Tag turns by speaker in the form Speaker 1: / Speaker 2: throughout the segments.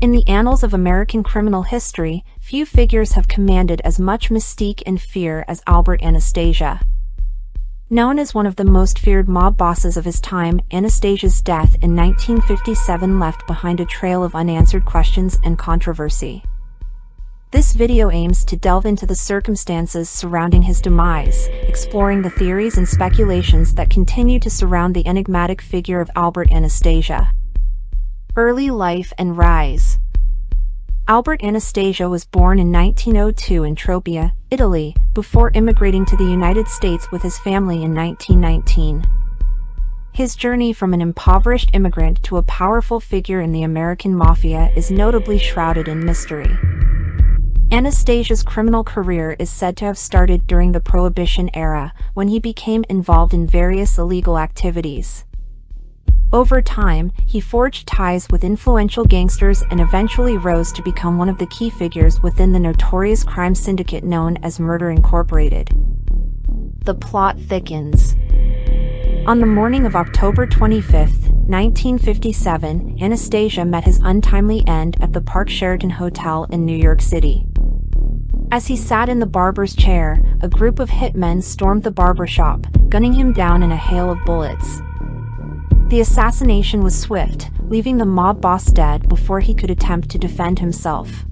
Speaker 1: In the annals of American criminal history, few figures have commanded as much mystique and fear as Albert Anastasia. Known as one of the most feared mob bosses of his time, Anastasia's death in 1957 left behind a trail of unanswered questions and controversy. This video aims to delve into the circumstances surrounding his demise, exploring the theories and speculations that continue to surround the enigmatic figure of Albert Anastasia. Early life and rise. Albert Anastasia was born in 1902 in Tropea, Italy, before immigrating to the United States with his family in 1919. His journey from an impoverished immigrant to a powerful figure in the American mafia is notably shrouded in mystery. Anastasia's criminal career is said to have started during the Prohibition era, when he became involved in various illegal activities. Over time, he forged ties with influential gangsters and eventually rose to become one of the key figures within the notorious crime syndicate known as Murder Incorporated. The plot thickens. On the morning of October 25, 1957, Anastasia met his untimely end at the Park Sheraton Hotel in New York City. As he sat in the barber's chair, a group of hitmen stormed the barbershop, gunning him down in a hail of bullets. The assassination was swift, leaving the mob boss dead before he could attempt to defend himself.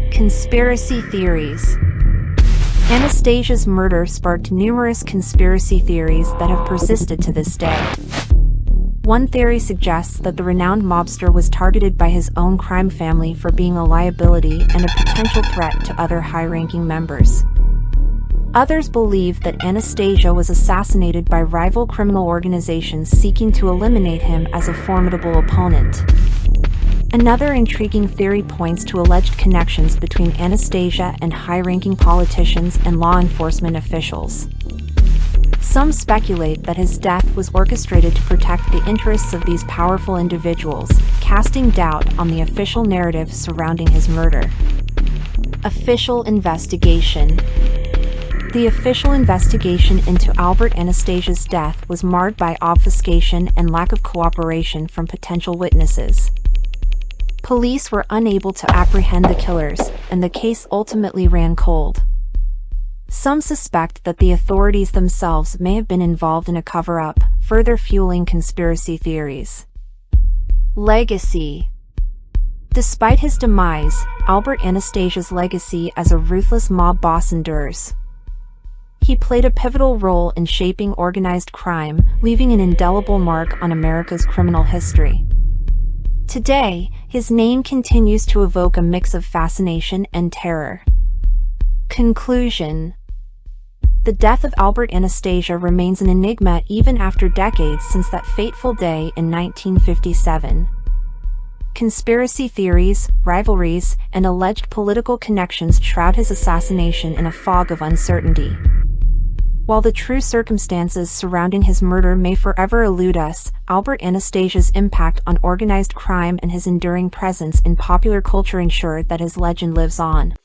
Speaker 1: Conspiracy theories. Anastasia's murder sparked numerous conspiracy theories that have persisted to this day. One theory suggests that the renowned mobster was targeted by his own crime family for being a liability and a potential threat to other high-ranking members. Others believe that Anastasia was assassinated by rival criminal organizations seeking to eliminate him as a formidable opponent. Another intriguing theory points to alleged connections between Anastasia and high-ranking politicians and law enforcement officials. Some speculate that his death was orchestrated to protect the interests of these powerful individuals, casting doubt on the official narrative surrounding his murder. Official investigation. The official investigation into Albert Anastasia's death was marred by obfuscation and lack of cooperation from potential witnesses. Police were unable to apprehend the killers, and the case ultimately ran cold. Some suspect that the authorities themselves may have been involved in a cover-up, further fueling conspiracy theories. Legacy. Despite his demise, Albert Anastasia's legacy as a ruthless mob boss endures. He played a pivotal role in shaping organized crime, leaving an indelible mark on America's criminal history. Today, his name continues to evoke a mix of fascination and terror. Conclusion. The death of Albert Anastasia remains an enigma even after decades since that fateful day in 1957. Conspiracy theories, rivalries, and alleged political connections shroud his assassination in a fog of uncertainty. While the true circumstances surrounding his murder may forever elude us, Albert Anastasia's impact on organized crime and his enduring presence in popular culture ensure that his legend lives on.